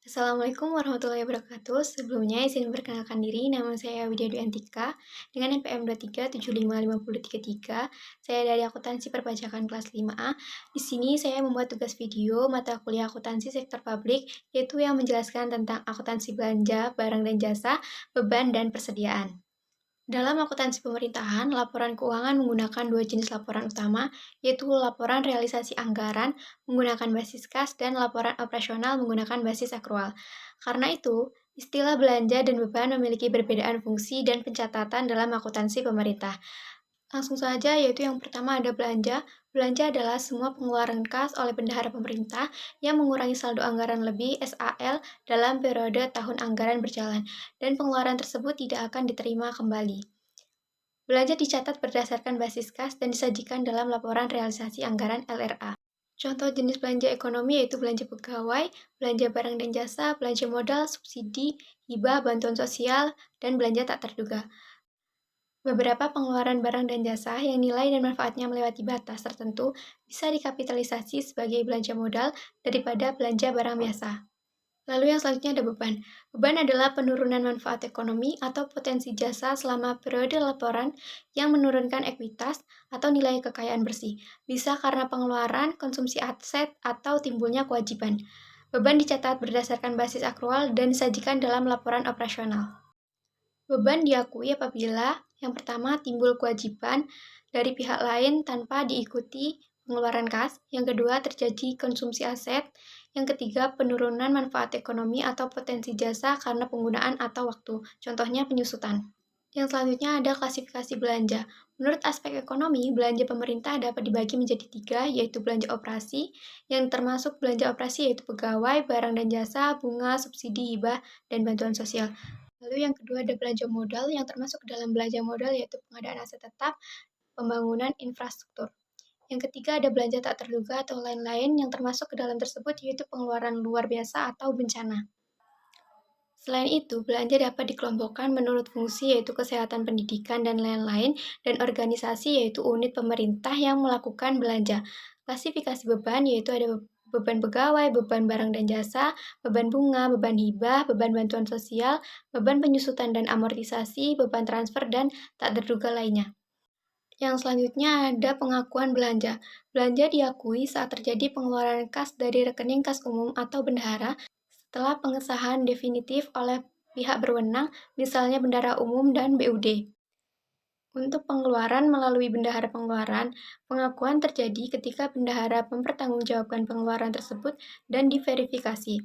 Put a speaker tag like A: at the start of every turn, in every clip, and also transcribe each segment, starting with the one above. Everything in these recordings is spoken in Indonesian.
A: Assalamualaikum warahmatullahi wabarakatuh. Sebelumnya izin memperkenalkan diri, nama saya Widya Dwi Antika dengan NPM 23755033. Saya dari Akuntansi Perpajakan kelas 5A. Di sini saya membuat tugas video mata kuliah akuntansi sektor publik, yaitu yang menjelaskan tentang akuntansi belanja, barang dan jasa, beban dan persediaan. Dalam akuntansi pemerintahan, laporan keuangan menggunakan dua jenis laporan utama, yaitu laporan realisasi anggaran menggunakan basis kas dan laporan operasional menggunakan basis akrual. Karena itu, istilah belanja dan beban memiliki perbedaan fungsi dan pencatatan dalam akuntansi pemerintah. Langsung saja, yaitu yang pertama ada belanja. Belanja adalah semua pengeluaran kas oleh bendahara pemerintah yang mengurangi saldo anggaran lebih (SAL) dalam periode tahun anggaran berjalan, dan pengeluaran tersebut tidak akan diterima kembali. Belanja dicatat berdasarkan basis kas dan disajikan dalam laporan realisasi anggaran (LRA). Contoh jenis belanja ekonomi yaitu belanja pegawai, belanja barang dan jasa, belanja modal, subsidi, hibah, bantuan sosial, dan belanja tak terduga. Beberapa pengeluaran barang dan jasa yang nilai dan manfaatnya melewati batas tertentu bisa dikapitalisasi sebagai belanja modal daripada belanja barang biasa. Lalu yang selanjutnya ada beban. Beban adalah penurunan manfaat ekonomi atau potensi jasa selama periode laporan yang menurunkan ekuitas atau nilai kekayaan bersih. Bisa karena pengeluaran, konsumsi aset, atau timbulnya kewajiban. Beban dicatat berdasarkan basis akrual dan disajikan dalam laporan operasional. Beban diakui apabila yang pertama timbul kewajiban dari pihak lain tanpa diikuti pengeluaran kas, yang kedua terjadi konsumsi aset, yang ketiga penurunan manfaat ekonomi atau potensi jasa karena penggunaan atau waktu, contohnya penyusutan. Yang selanjutnya ada klasifikasi belanja. Menurut aspek ekonomi, belanja pemerintah dapat dibagi menjadi tiga, yaitu belanja operasi, yang termasuk belanja operasi yaitu pegawai, barang dan jasa, bunga, subsidi, hibah, dan bantuan sosial. Lalu yang kedua ada belanja modal, yang termasuk dalam belanja modal yaitu pengadaan aset tetap, pembangunan infrastruktur. Yang ketiga ada belanja tak terduga atau lain-lain, yang termasuk ke dalam tersebut yaitu pengeluaran luar biasa atau bencana. Selain itu, belanja dapat dikelompokkan menurut fungsi yaitu kesehatan pendidikan dan lain-lain, dan organisasi yaitu unit pemerintah yang melakukan belanja. Klasifikasi beban yaitu ada beban pegawai, beban barang dan jasa, beban bunga, beban hibah, beban bantuan sosial, beban penyusutan dan amortisasi, beban transfer, dan tak terduga lainnya. Yang selanjutnya ada pengakuan belanja. Belanja diakui saat terjadi pengeluaran kas dari rekening kas umum atau bendahara setelah pengesahan definitif oleh pihak berwenang, misalnya Bendahara Umum dan BUD. Untuk pengeluaran melalui bendahara pengeluaran, pengakuan terjadi ketika bendahara mempertanggungjawabkan pengeluaran tersebut dan diverifikasi.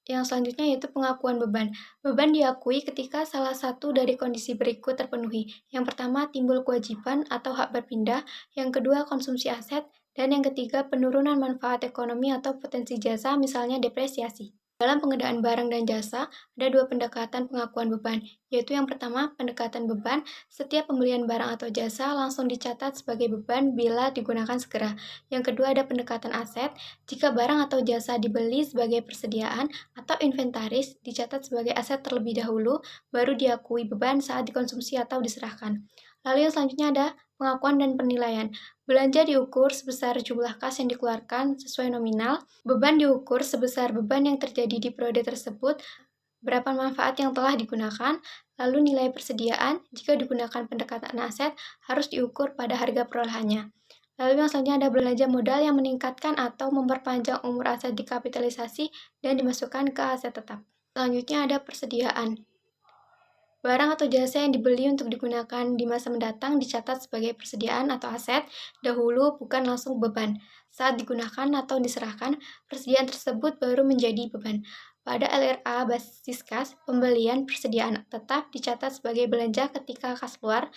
A: Yang selanjutnya yaitu pengakuan beban. Beban diakui ketika salah satu dari kondisi berikut terpenuhi. Yang pertama, timbul kewajiban atau hak berpindah. Yang kedua, konsumsi aset. Dan yang ketiga, penurunan manfaat ekonomi atau potensi jasa, misalnya depresiasi. Dalam pengadaan barang dan jasa, ada dua pendekatan pengakuan beban, yaitu yang pertama, pendekatan beban. Setiap pembelian barang atau jasa langsung dicatat sebagai beban bila digunakan segera. Yang kedua, ada pendekatan aset. Jika barang atau jasa dibeli sebagai persediaan atau inventaris, dicatat sebagai aset terlebih dahulu, baru diakui beban saat dikonsumsi atau diserahkan. Lalu yang selanjutnya ada pengakuan dan penilaian. Belanja diukur sebesar jumlah kas yang dikeluarkan sesuai nominal. Beban diukur sebesar beban yang terjadi di periode tersebut, berapa manfaat yang telah digunakan, lalu nilai persediaan jika digunakan pendekatan aset harus diukur pada harga perolehannya. Lalu yang selanjutnya ada belanja modal yang meningkatkan atau memperpanjang umur aset dikapitalisasi dan dimasukkan ke aset tetap. Selanjutnya ada persediaan. Barang atau jasa yang dibeli untuk digunakan di masa mendatang dicatat sebagai persediaan atau aset dahulu, bukan langsung beban. Saat digunakan atau diserahkan, persediaan tersebut baru menjadi beban. Pada LRA basis kas, pembelian persediaan tetap dicatat sebagai belanja ketika kas keluar.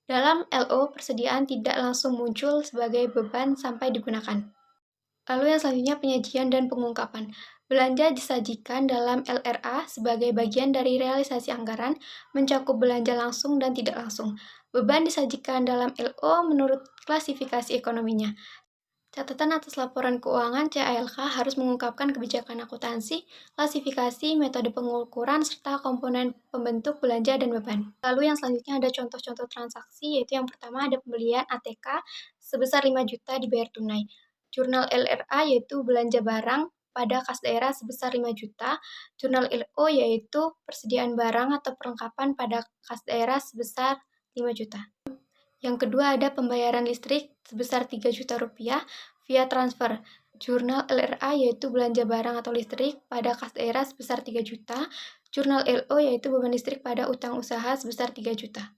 A: Dalam LO, persediaan tidak langsung muncul sebagai beban sampai digunakan. Lalu yang selanjutnya penyajian dan pengungkapan. Belanja disajikan dalam LRA sebagai bagian dari realisasi anggaran, mencakup belanja langsung dan tidak langsung. Beban disajikan dalam LO menurut klasifikasi ekonominya. Catatan atas laporan keuangan CALK harus mengungkapkan kebijakan akuntansi, klasifikasi, metode pengukuran, serta komponen pembentuk belanja dan beban. Lalu yang selanjutnya ada contoh-contoh transaksi, yaitu yang pertama ada pembelian ATK sebesar 5 juta dibayar tunai. Jurnal LRA yaitu belanja barang pada kas daerah sebesar 5 juta, jurnal LO yaitu persediaan barang atau perlengkapan pada kas daerah sebesar 5 juta. Yang kedua ada pembayaran listrik sebesar 3 juta rupiah via transfer. Jurnal LRA yaitu belanja barang atau listrik pada kas daerah sebesar 3 juta. Jurnal LO yaitu beban listrik pada utang usaha sebesar 3 juta.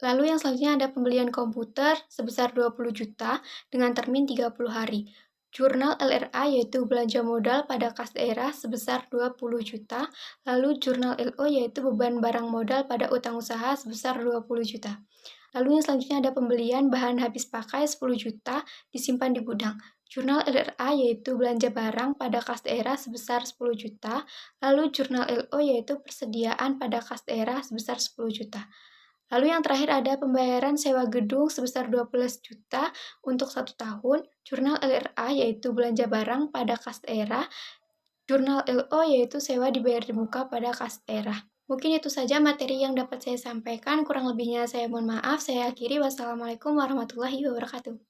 A: Lalu yang selanjutnya ada pembelian komputer sebesar 20 juta dengan termin 30 hari. Jurnal LRA yaitu belanja modal pada kas daerah sebesar 20 juta. Lalu jurnal LO yaitu beban barang modal pada utang usaha sebesar 20 juta. Lalu yang selanjutnya ada pembelian bahan habis pakai 10 juta disimpan di gudang. Jurnal LRA yaitu belanja barang pada kas daerah sebesar 10 juta. Lalu jurnal LO yaitu persediaan pada kas daerah sebesar 10 juta. Lalu yang terakhir ada pembayaran sewa gedung sebesar 12 juta untuk 1 tahun. Jurnal LRA yaitu belanja barang pada kas daerah. Jurnal LO yaitu sewa dibayar di muka pada kas daerah. Mungkin itu saja materi yang dapat saya sampaikan, kurang lebihnya saya mohon maaf. Saya akhiri, wassalamualaikum warahmatullahi wabarakatuh.